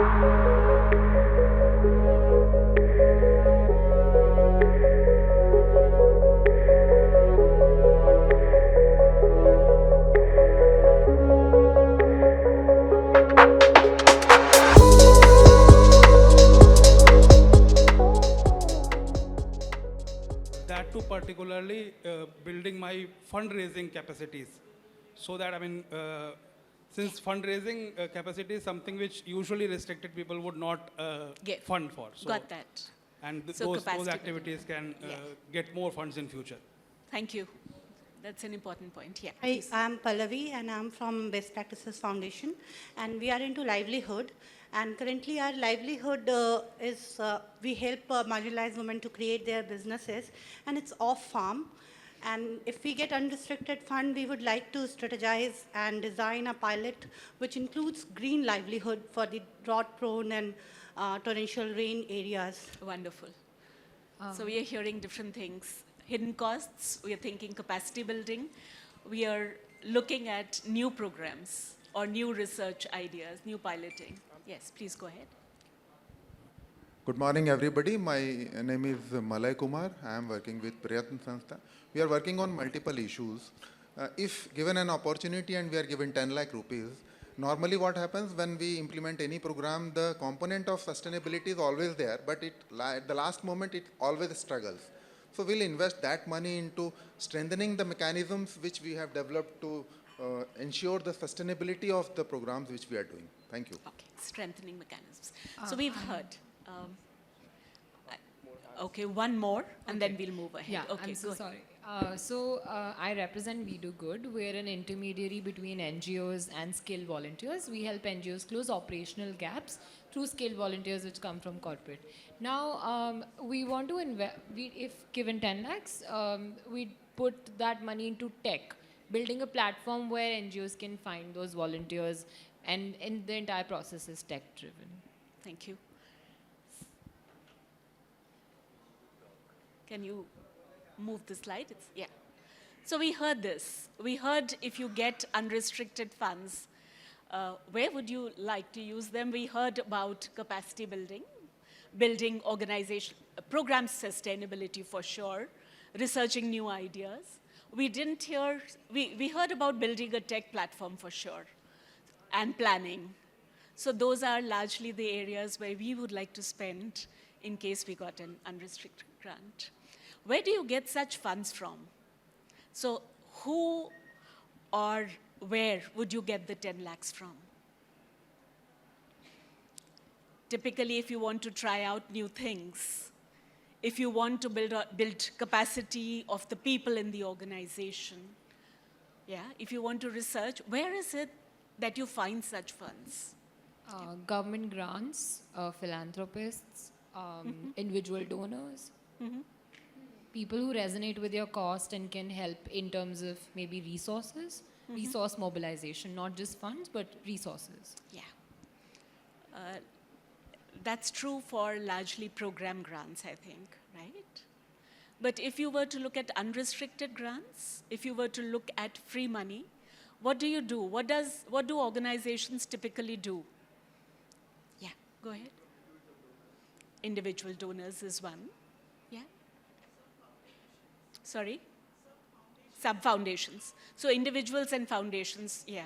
That too particularly building my fundraising capacities. So that, since fundraising capacity is something which usually restricted people would not fund for. So, Got that. and So those capacity activities can Yeah. get more funds in future. Thank you. That's an important point. Yeah. Hi, please. I'm Pallavi and I'm from Best Practices Foundation, and we are into livelihood. And currently our livelihood is, we help marginalized women to create their businesses, and it's off farm. And if we get unrestricted fund, we would like to strategize and design a pilot which includes green livelihood for the drought prone and torrential rain areas. Wonderful. So we are hearing different things. Hidden costs, we are thinking capacity building. We are looking at new programs or new research ideas, new piloting. Yes, please go ahead. Good morning, everybody. My name is Malay Kumar. I am working with Prayatna Sanstha. We are working on multiple issues. If given an opportunity and we are given 10 lakh rupees, normally what happens when we implement any program, the component of sustainability is always there, but at the last moment, it always struggles. So we'll invest that money into strengthening the mechanisms which we have developed to ensure the sustainability of the programs which we are doing. Thank you. Okay, strengthening mechanisms. So we've heard. Okay, one more, and then we'll move ahead. Yeah, okay, I'm so go sorry. I represent We Do Good. We're an intermediary between NGOs and skilled volunteers. We help NGOs close operational gaps through skilled volunteers which come from corporate. Now, we want to invest, if given 10 lakhs, we put that money into tech, building a platform where NGOs can find those volunteers, and the entire process is tech-driven. Thank you. Can you move the slide? Yeah. So we heard this. We heard if you get unrestricted funds, where would you like to use them? We heard about capacity building, building organization, program sustainability for sure, researching new ideas. We didn't hear, we heard about building a tech platform for sure, and planning. So those are largely the areas where we would like to spend in case we got an unrestricted grant. Where do you get such funds from? So who or where would you get the 10 lakhs from? Typically, if you want to try out new things, if you want to build capacity of the people in the organization, yeah, if you want to research, where is it that you find such funds? Government grants, philanthropists, individual donors, people who resonate with your cost and can help in terms of maybe resources, resource mobilization, not just funds, but resources. Yeah. That's true for largely program grants, I think, right? But if you were to look at unrestricted grants, if you were to look at free money, what do you do? What do organizations typically do? Yeah, go ahead. Individual donors is one. Yeah. Sorry? Sub-foundations. So individuals and foundations, yeah.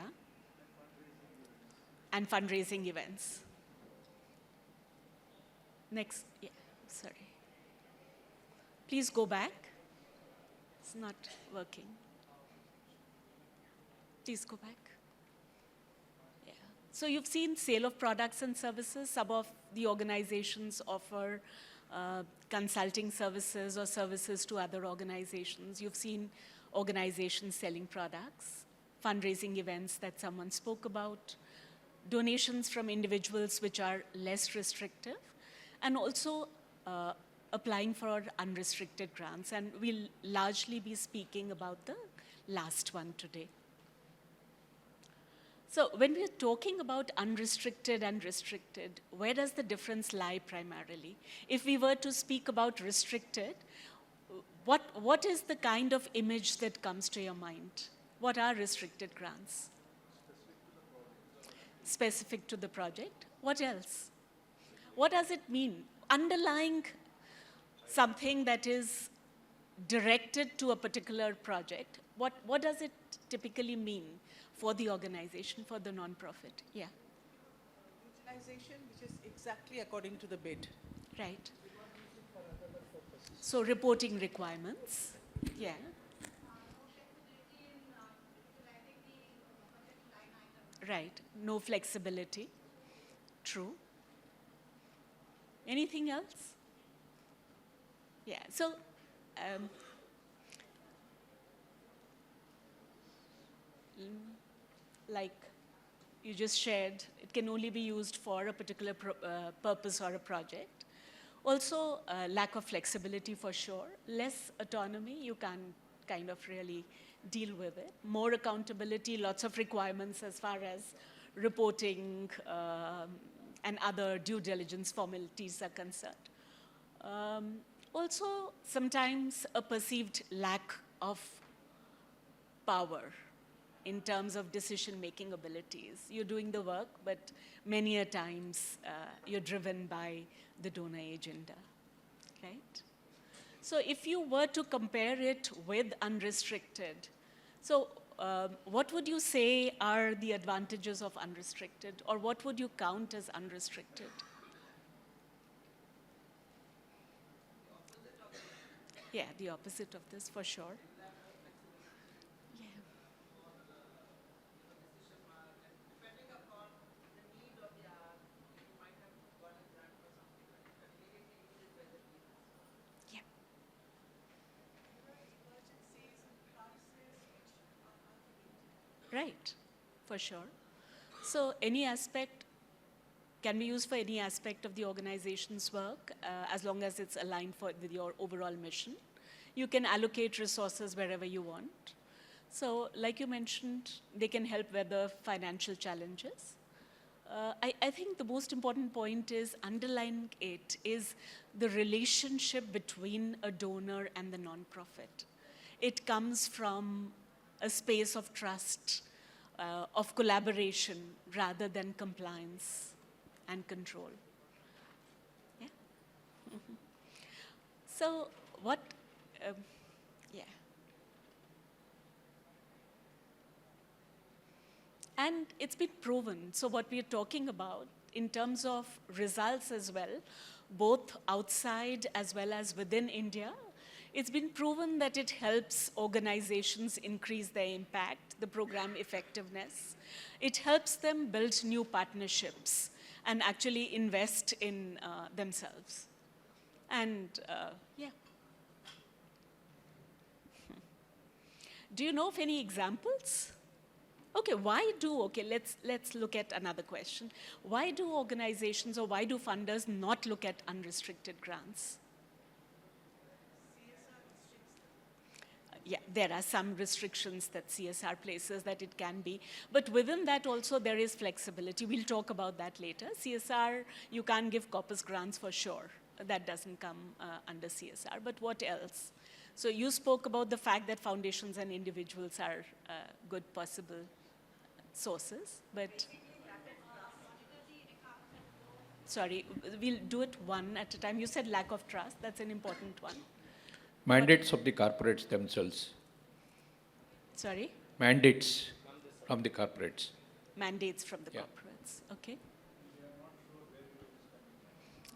And fundraising events. Next, yeah, sorry. Please go back. It's not working. Please go back. Yeah. So you've seen sale of products and services. Some of the organizations offer consulting services or services to other organizations. You've seen organizations selling products, fundraising events that someone spoke about, donations from individuals which are less restrictive, and also applying for unrestricted grants. And we'll largely be speaking about the last one today. So when we're talking about unrestricted and restricted, where does the difference lie primarily? If we were to speak about restricted, what is the kind of image that comes to your mind? What are restricted grants? Specific to the project. What else? What does it mean? Underlying something that is directed to a particular project, what does it typically mean for the organization, for the nonprofit? Yeah, Utilization, which is exactly according to the bid. right. So reporting requirements, yeah. Right, no flexibility, true. Anything else? Yeah, so um, like you just shared, it can only be used for a particular purpose or a project. Also, lack of flexibility for sure. Less autonomy, you can kind of really deal with it. More accountability, lots of requirements as far as reporting and other due diligence formalities are concerned. Also, sometimes a perceived lack of power in terms of decision-making abilities. You're doing the work, but many a times you're driven by the donor agenda, right? So if you were to compare it with unrestricted, so what would you say are the advantages of unrestricted, or what would you count as unrestricted? Yeah, the opposite of this, for sure. Yeah. Yeah. Right, for sure. So any aspect can be used for any aspect of the organization's work as long as it's aligned with your overall mission. You can allocate resources wherever you want. So like you mentioned, they can help weather financial challenges. I think the most important point is underlying it is the relationship between a donor and the nonprofit. It comes from a space of trust, of collaboration, rather than compliance and control. Yeah? So what, yeah. And it's been proven. So what we're talking about in terms of results as well, both outside as well as within India, it's been proven that it helps organizations increase their impact, the program effectiveness. It helps them build new partnerships and actually invest in themselves. And yeah. Do you know of any examples? Okay, let's look at another question. Why do organizations or why do funders not look at unrestricted grants? Yeah, there are some restrictions that CSR places that it can be. But within that also there is flexibility. We'll talk about that later. CSR, you can't give corpus grants for sure. That doesn't come under CSR. But what else? So you spoke about the fact that foundations and individuals are good possible sources, but sorry, we'll do it one at a time. You said lack of trust. That's an important one. Mandates of the corporates themselves. Sorry? Mandates from the corporates. Mandates from the Yeah. corporates. Okay.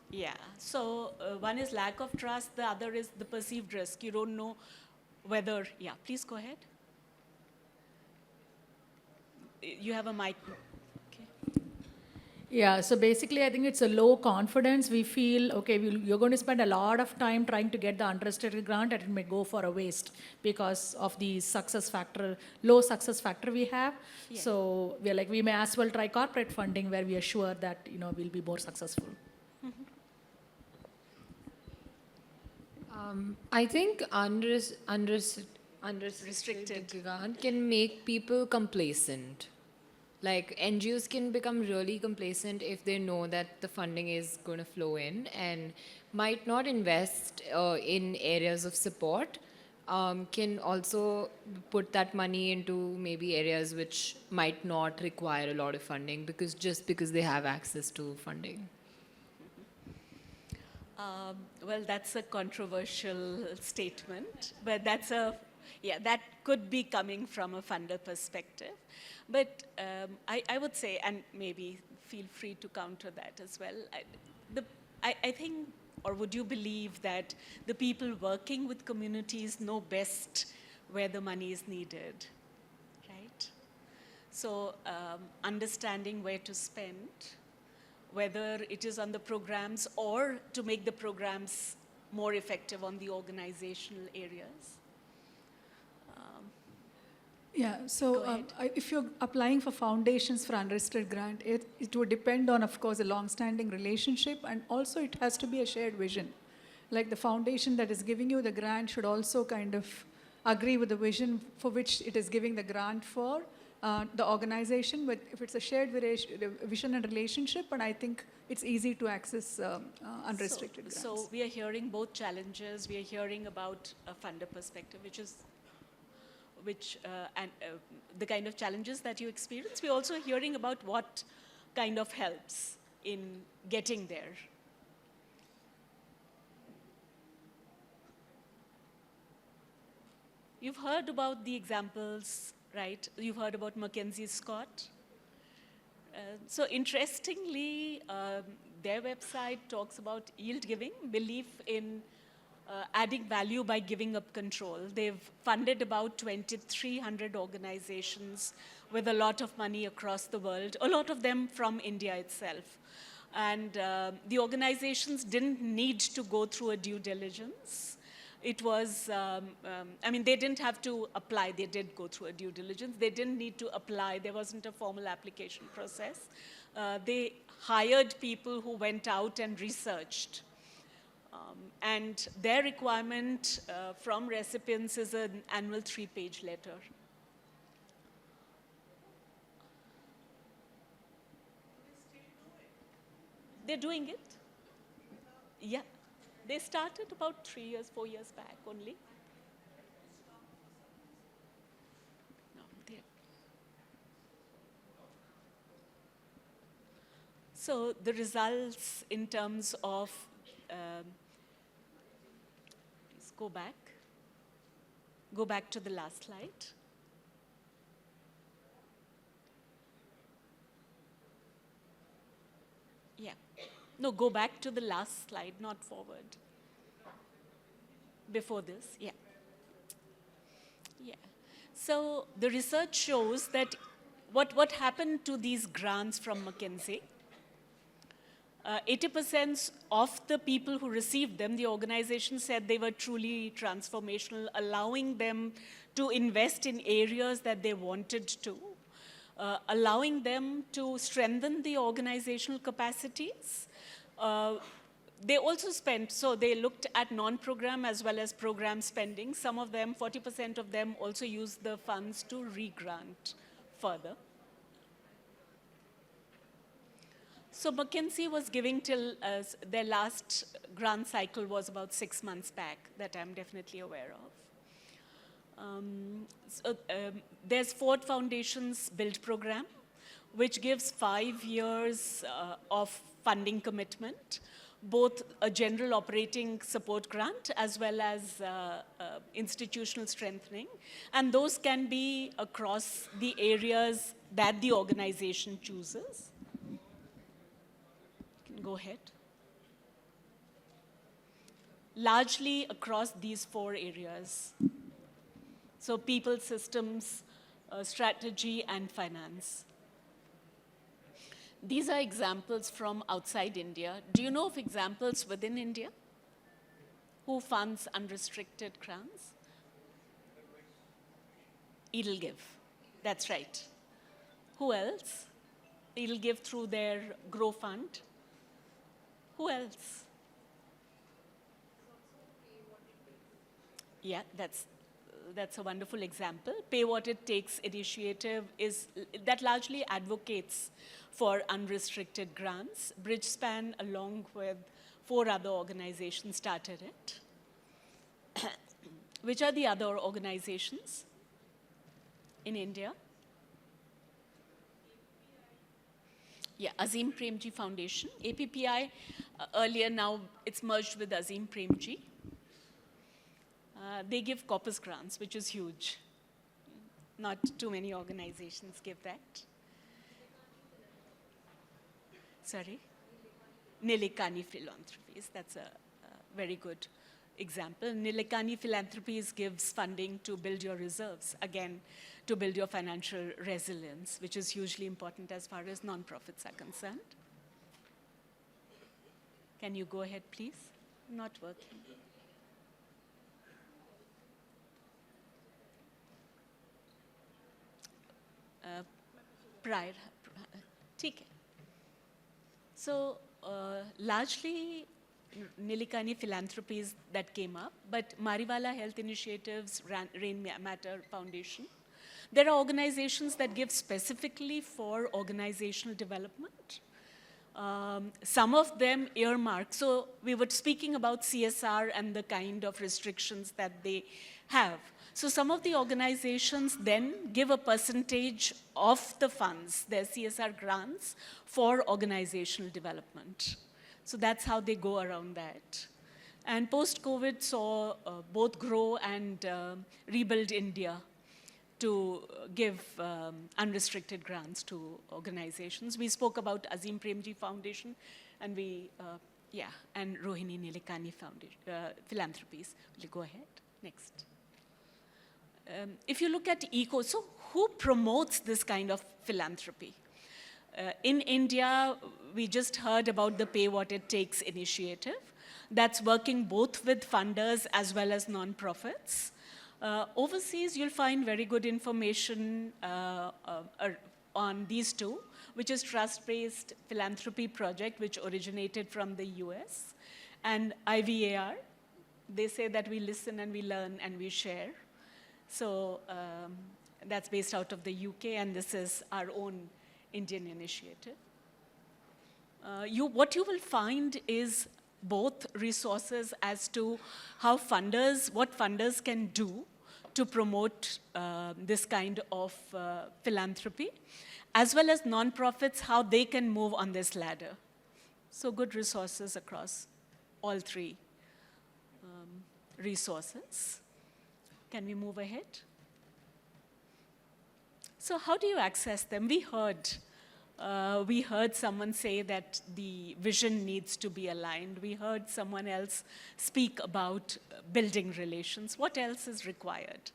Yeah. So one is lack of trust. The other is the perceived risk. You don't know whether, yeah, please go ahead. You have a mic. Okay. Yeah, so basically, I think it's a low confidence. We feel, okay, you're going to spend a lot of time trying to get the unrestricted grant, and it may go for a waste because of the success factor, low success factor we have. Yeah. So we're like, we may as well try corporate funding where we are sure that, we'll be more successful. I think unrestricted grant can make people complacent. Like NGOs can become really complacent if they know that the funding is going to flow in and might not invest in areas of support can also put that money into maybe areas which might not require a lot of funding because they have access to funding. Well, that's a controversial statement, but that could be coming from a funder perspective. But I would say, and maybe feel free to counter that as well. I think, or would you believe that the people working with communities know best where the money is needed, right? So understanding where to spend, whether it is on the programs or to make the programs more effective on the organizational areas. Yeah, Go so ahead. if you're applying for foundations for unrestricted grant, it would depend on, of course, a long-standing relationship, and also it has to be a shared vision. Like the foundation that is giving you the grant should also kind of agree with the vision for which it is giving the grant for the organization. But if it's a shared vision and relationship, and I think it's easy to access unrestricted grants. So we are hearing both challenges. We are hearing about a funder perspective, and the kind of challenges that you experience. We're also hearing about what kind of helps in getting there. You've heard about the examples, right? You've heard about MacKenzie Scott. So interestingly, their website talks about yield giving, belief in adding value by giving up control. They've funded about 2,300 organizations with a lot of money across the world, a lot of them from India itself. And the organizations didn't need to go through a due diligence. It was, they didn't have to apply. They did go through a due diligence. They didn't need to apply. There wasn't a formal application process. They hired people who went out and researched. And their requirement from recipients is an annual 3-page letter. They're doing it. Yeah. They started about 3 years, 4 years back only. No, so the results in terms of please go back. Go back to the last slide. Yeah. No, go back to the last slide, not forward. Before this, yeah. Yeah. So the research shows that what happened to these grants from MacKenzie, 80% of the people who received them, the organization said they were truly transformational, allowing them to invest in areas that they wanted to, allowing them to strengthen the organizational capacities. They also spent, so they looked at non-program as well as program spending. Some of them, 40% of them, also used the funds to re-grant further. So MacKenzie was giving till their last grant cycle was about 6 months back, that I'm definitely aware of. There's Ford Foundation's Build program, which gives 5 years of funding commitment, both a general operating support grant as well as institutional strengthening. And those can be across the areas that the organization chooses. You can go ahead. Largely across these 4 areas. So people, systems, strategy, and finance. These are examples from outside India. Do you know of examples within India? Who funds unrestricted grants? Edelgive. That's right. Who else? Edelgive through their Grow Fund. Who else? Yeah, that's a wonderful example. Pay What It Takes initiative that largely advocates for unrestricted grants. Bridgespan, along with 4 other organizations, started it. Which are the other organizations in India? Yeah, Azim Premji Foundation. APPI, earlier, now it's merged with Azim Premji. They give corpus grants, which is huge. Not too many organizations give that. Sorry? Nilikani Philanthropies, that's a very good example. Nilikani Philanthropies gives funding to build your reserves, again, to build your financial resilience, which is hugely important as far as nonprofits are concerned. Can you go ahead, please? Not working. Prior, ठीक है. So largely Nilikani philanthropies that came up, but Mariwala Health Initiatives, Rain Matter Foundation. There are organizations that give specifically for organizational development. Some of them earmark. So we were speaking about CSR and the kind of restrictions that they have. So some of the organizations then give a percentage of the funds, their CSR grants, for organizational development. So that's how they go around that. And post-COVID saw both grow and rebuild India to give unrestricted grants to organizations. We spoke about Azim Premji Foundation, and and Rohini Nilikani Foundation, Philanthropies. Will you go ahead? Next. If you look at so who promotes this kind of philanthropy? In India, we just heard about the Pay What It Takes initiative. That's working both with funders as well as nonprofits. Overseas, you'll find very good information on these two, which is Trust-Based Philanthropy Project, which originated from the US, and IVAR. They say that we listen and we learn and we share. So that's based out of the UK, and this is our own Indian initiative. What you will find is both resources as to how what funders can do to promote this kind of philanthropy, as well as nonprofits, how they can move on this ladder. So good resources across all three resources. Can we move ahead? So how do you access them? We heard someone say that the vision needs to be aligned. We heard someone else speak about building relations. What else is required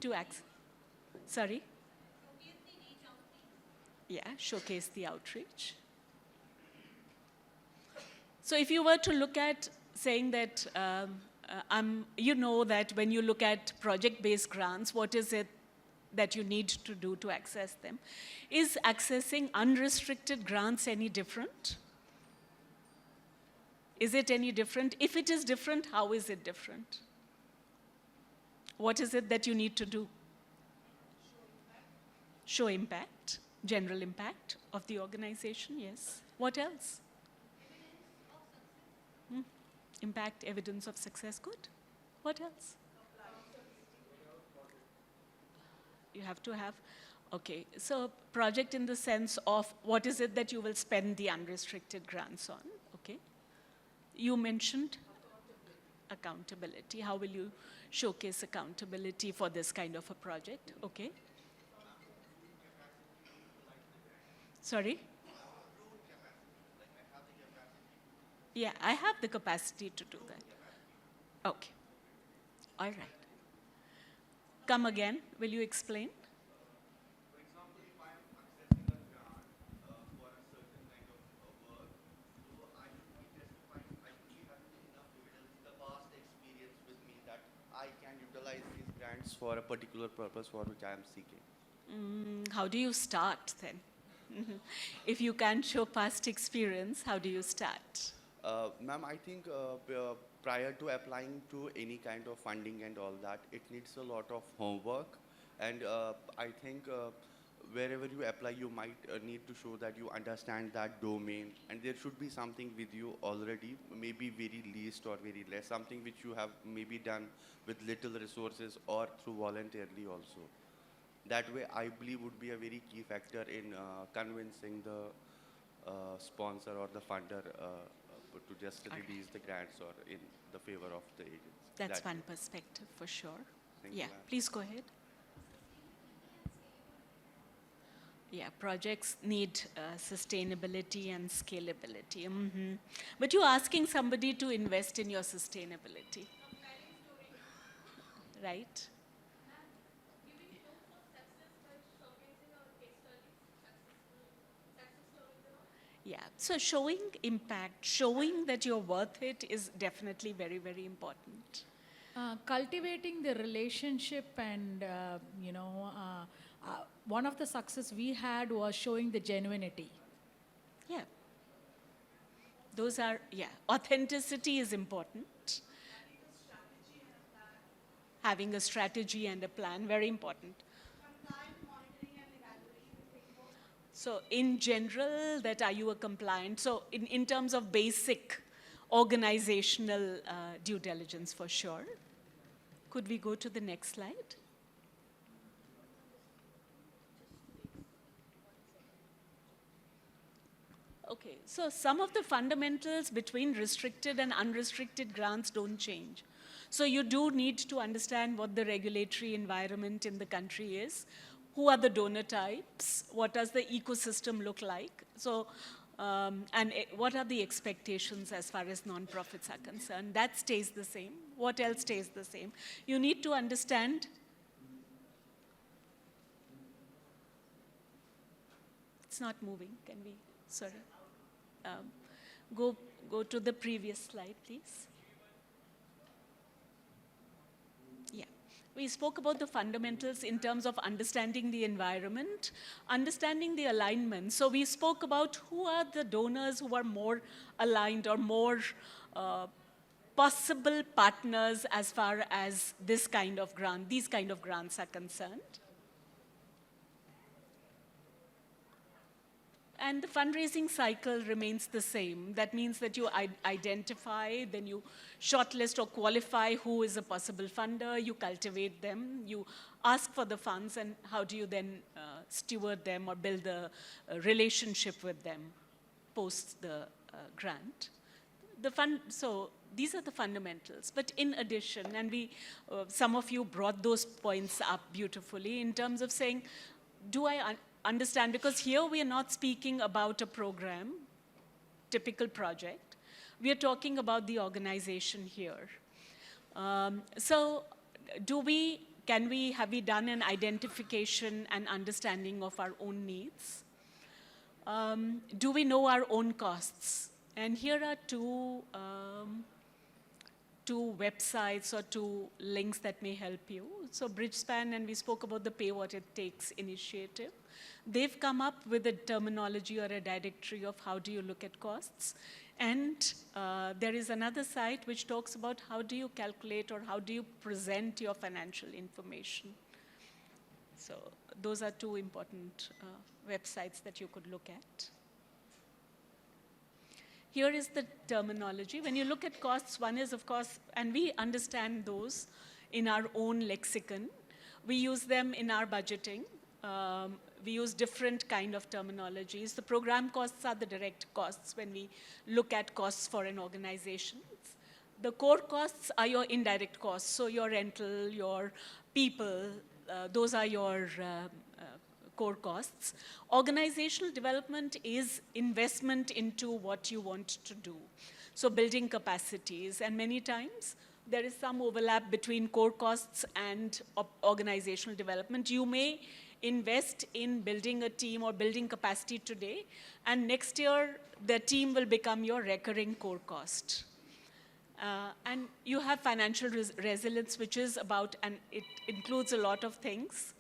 to access? Sorry? Yeah, showcase the outreach. So if you were to look at saying that, you know that when you look at project-based grants, what is it that you need to do to access them? Is accessing unrestricted grants any different? Is it any different? If it is different, how is it different? What is it that you need to do? Show impact, general impact of the organization, yes. What else? Impact, evidence of success, good. What else? You have to have, okay. So project in the sense of what is it that you will spend the unrestricted grants on, okay. You mentioned accountability. How will you showcase accountability for this kind of a project, okay. Sorry? Yeah, I have the capacity to do that. Okay. All right. Come again. Will you explain? For example, if I am accessing a grant for a certain kind of work, so I should be testifying, I should be having enough evidence, the past experience with me that I can utilize these grants for a particular purpose for which I am seeking. How do you start then? If you can't show past experience, how do you start? Ma'am, I think prior to applying to any kind of funding and all that, it needs a lot of homework. And I think wherever you apply, you might need to show that you understand that domain, and there should be something with you already, maybe very least or very less, something which you have maybe done with little resources or through voluntarily also. That way, I believe would be a very key factor in convincing the sponsor or the funder to just release the grants or in the favor of the agents. That's That one way. perspective for sure. Thank you, Yeah, ma'am. please go ahead. Yeah, projects need sustainability and scalability. But you're asking somebody to invest in your sustainability, right? Yeah, so showing impact, showing that you're worth it is definitely very, very important. Cultivating the relationship and, one of the success we had was showing the genuinity. Yeah. Those are, yeah, authenticity is important. Having a strategy and a plan, very important. So in general, that are you a compliant? So in terms of basic organizational due diligence for sure. Could we go to the next slide? Okay, so some of the fundamentals between restricted and unrestricted grants don't change. So you do need to understand what the regulatory environment in the country is, who are the donor types, what does the ecosystem look like, so, what are the expectations as far as nonprofits are concerned. That stays the same. What else stays the same? You need to understand. It's not moving, can we, sorry. Go to the previous slide, please. Yeah. We spoke about the fundamentals in terms of understanding the environment, understanding the alignment. So we spoke about who are the donors who are more aligned or more possible partners as far as this kind of grant, these kind of grants are concerned. And the fundraising cycle remains the same. That means that you identify, then you shortlist or qualify who is a possible funder, you cultivate them, you ask for the funds, and how do you then steward them or build a relationship with them post the grant. So these are the fundamentals. But in addition, and some of you brought those points up beautifully in terms of saying, do I understand, because here we are not speaking about a program, typical project. We are talking about the organization here. So have we done an identification and understanding of our own needs? Do we know our own costs? And here are two websites or two links that may help you. So Bridgespan, and we spoke about the Pay What It Takes initiative. They've come up with a terminology or a directory of how do you look at costs. And there is another site which talks about how do you calculate or how do you present your financial information. So those are two important websites that you could look at. Here is the terminology. When you look at costs, one is, of course, and we understand those in our own lexicon. We use them in our budgeting. We use different kind of terminologies. The program costs are the direct costs when we look at costs for an organization. The core costs are your indirect costs. So your rental, your people, those are your core costs. Organizational development is investment into what you want to do. So building capacities, and many times there is some overlap between core costs and organizational development. You may invest in building a team or building capacity today, and next year the team will become your recurring core cost. And you have financial resilience, which is about, and it includes a lot of things.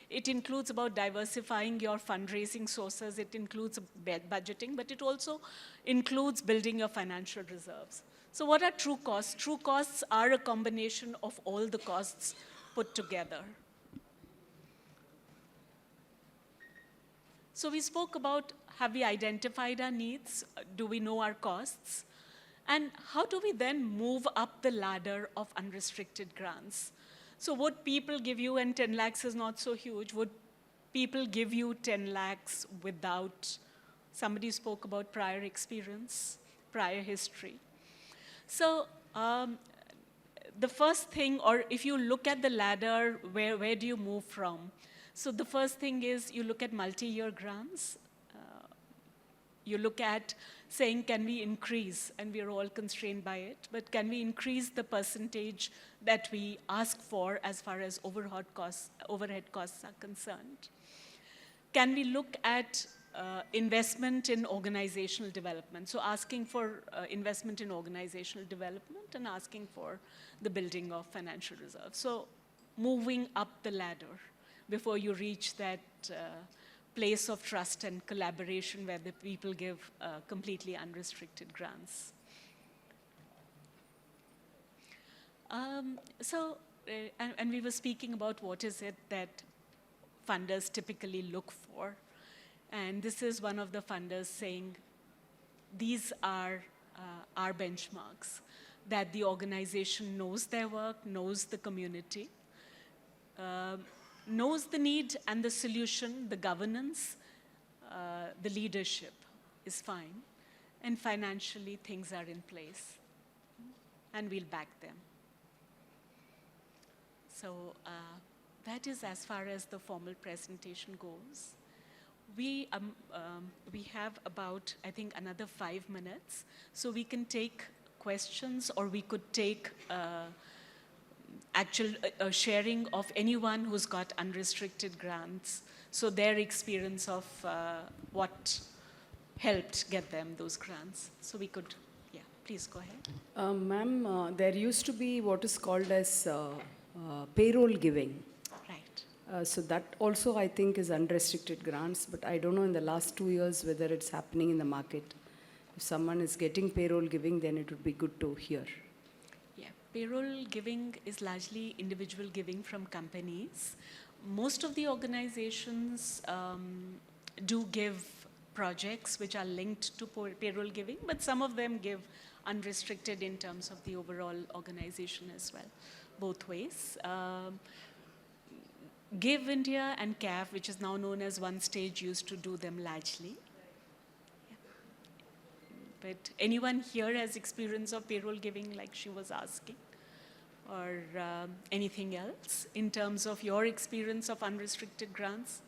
It includes about diversifying your fundraising sources. It includes budgeting, but it also includes building your financial reserves. So what are true costs? True costs are a combination of all the costs put together. So we spoke about, have we identified our needs? Do we know our costs? And how do we then move up the ladder of unrestricted grants? So would people give you, and 10 lakhs is not so huge, would people give you 10 lakhs without, somebody spoke about prior experience, prior history. So the first thing, or if you look at the ladder, where do you move from? So the first thing is you look at multi-year grants. You look at saying, can we increase, and we are all constrained by it, but can we increase the percentage that we ask for as far as overhead costs are concerned? Can we look at investment in organizational development? So asking for investment in organizational development and asking for the building of financial reserves. So moving up the ladder before you reach that place of trust and collaboration where the people give completely unrestricted grants. And we were speaking about what is it that funders typically look for. And this is one of the funders saying, these are our benchmarks, that the organization knows their work, knows the community, knows the need and the solution, the governance, the leadership is fine, and financially things are in place, and we'll back them. So that is as far as the formal presentation goes. We have about, I think, another 5 minutes, so we can take questions, or we could take actual sharing of anyone who's got unrestricted grants, so their experience of what helped get them those grants. So we could, yeah, please go ahead. Ma'am, there used to be what is called as payroll giving. Right. So that also I think is unrestricted grants, but I don't know in the last 2 years whether it's happening in the market. If someone is getting payroll giving, then it would be good to hear. Yeah, payroll giving is largely individual giving from companies. Most of the organizations do give projects which are linked to payroll giving, but some of them give unrestricted in terms of the overall organization as well, both ways. Give India and CAF, which is now known as One Stage, used to do them largely. Yeah. But anyone here has experience of payroll giving, like she was asking, or anything else in terms of your experience of unrestricted grants?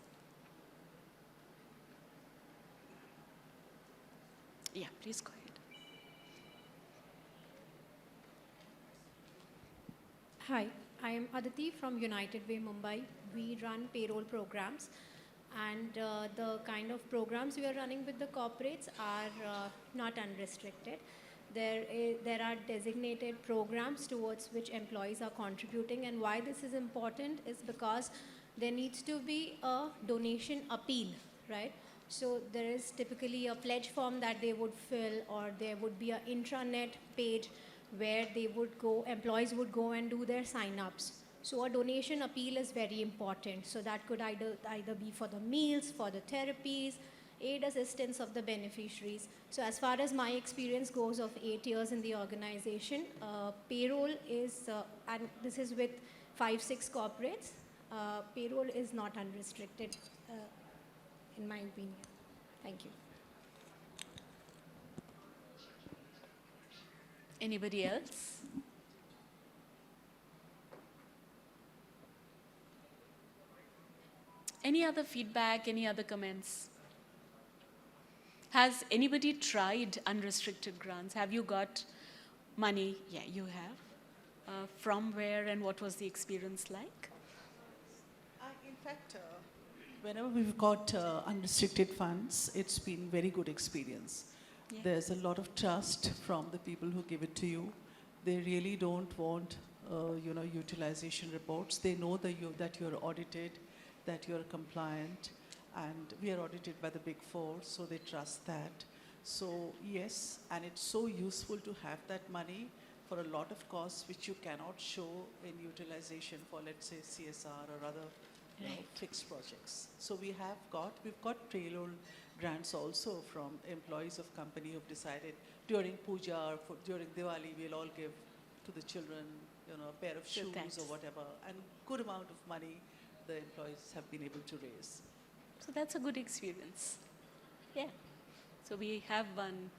Yeah, please go ahead. Hi, I am Aditi from United Way, Mumbai. We run payroll programs, and the kind of programs we are running with the corporates are not unrestricted. There are designated programs towards which employees are contributing, and why this is important is because there needs to be a donation appeal, right? So there is typically a pledge form that they would fill, or there would be an intranet page where they would go, employees would go and do their sign-ups. So a donation appeal is very important. So that could either be for the meals, for the therapies, aid assistance of the beneficiaries. So as far as my experience goes of 8 years in the organization, payroll is, and this is with 5-6 corporates, payroll is not unrestricted, in my opinion. Thank you. Anybody else? Any other feedback, any other comments? Has anybody tried unrestricted grants? Have you got money? Yeah, you have. From where, and what was the experience like? In fact, whenever we've got unrestricted funds, it's been very good experience. Yeah. There's a lot of trust from the people who give it to you. They really don't want, utilization reports. They know that you're audited, that you're compliant, and we are audited by the Big Four, so they trust that. So yes, and it's so useful to have that money for a lot of costs which you cannot show in utilization for, let's say, CSR or other fixed projects. So we've got payroll grants also from employees of company who've decided during puja or during Diwali, we'll all give to the children, a pair of shoes that's- or whatever, and good amount of money the employees have been able to raise. So that's a good experience. Yeah. So we have one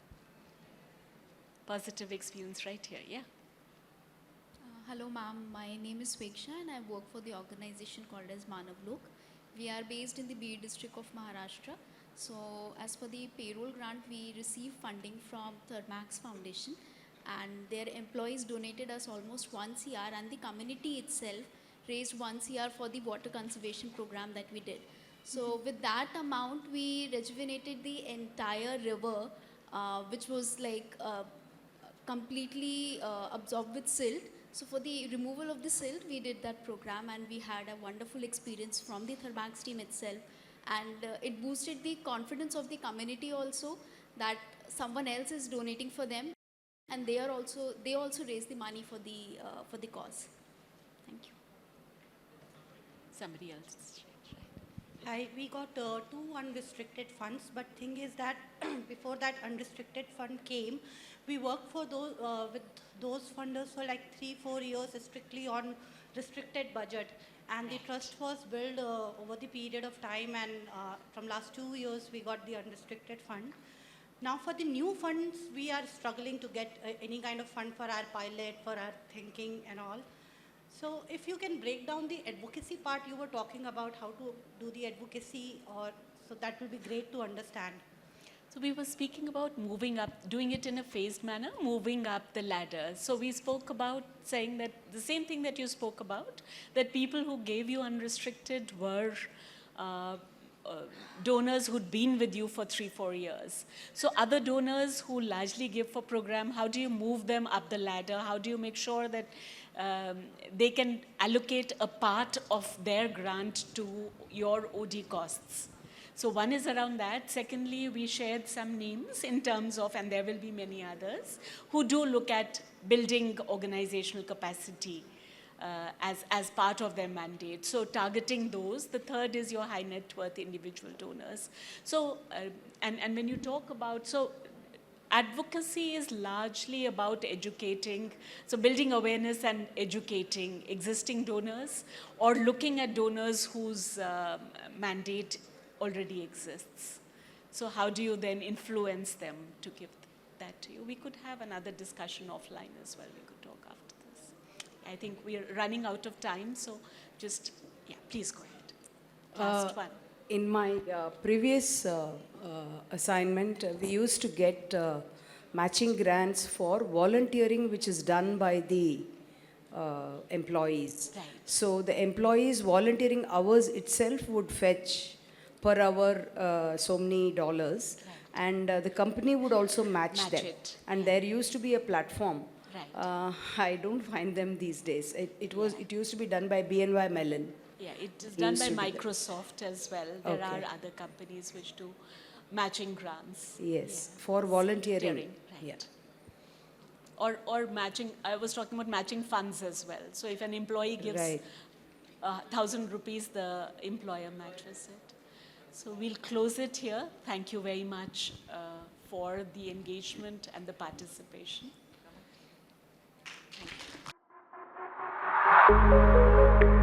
positive experience right here. Yeah. Hello ma'am, my name is Sweksha and I work for the organization called as Manavlok. We are based in the Bir district of Maharashtra. So as for the payroll grant, we receive funding from Third Max Foundation and their employees donated us almost 1 CR and the community itself raised 1 CR for the water conservation program that we did. So with that amount, we rejuvenated the entire river, which was like completely absorbed with silt. So for the removal of the silt, we did that program and we had a wonderful experience from the Thermax team itself. And it boosted the confidence of the community also that someone else is donating for them and they also raise the money for the cause. Thank you. Somebody else. Hi, we got 2 unrestricted funds, but thing is that before that unrestricted fund came, we worked for those with those funders for like 3-4 years strictly on restricted budget, and the trust was built over the period of time, and from last 2 years we got the unrestricted fund. Now for the new funds, we are struggling to get any kind of fund for our pilot, for our thinking and all. So if you can break down the advocacy part, you were talking about how to do the advocacy, so that will be great to understand. So we were speaking about moving up, doing it in a phased manner, moving up the ladder. So we spoke about saying that the same thing that you spoke about, that people who gave you unrestricted were donors who'd been with you for 3-4 years. So other donors who largely give for program, how do you move them up the ladder? How do you make sure that they can allocate a part of their grant to your OD costs? So one is around that. Secondly, we shared some names in terms of, and there will be many others, who do look at building organizational capacity as part of their mandate. So targeting those. The third is your high net worth individual donors. So, and when you talk about, so advocacy is largely about educating, so building awareness and educating existing donors, or looking at donors whose mandate already exists. So how do you then influence them to give that to you? We could have another discussion offline as well. We could talk after this. I think we are running out of time, so just, yeah, please go ahead. Last one. In my previous assignment, we used to get matching grants for volunteering, which is done by the employees. Right. So the employees' volunteering hours itself would fetch per hour so many dollars, Right. and the company would also match them. It. And there used to be a platform. Right. I don't find them these days. It used to be done by BNY Mellon. Yeah, it is done used by to do that. Microsoft as well. There Okay. are other companies which do matching grants. Yes, Yeah. for volunteering. Right. Yeah. Or matching, I was talking about matching funds as well. So if an employee gives Right. 1,000 rupees, the employer matches it. So we'll close it here. Thank you very much for the engagement and the participation. Thank you.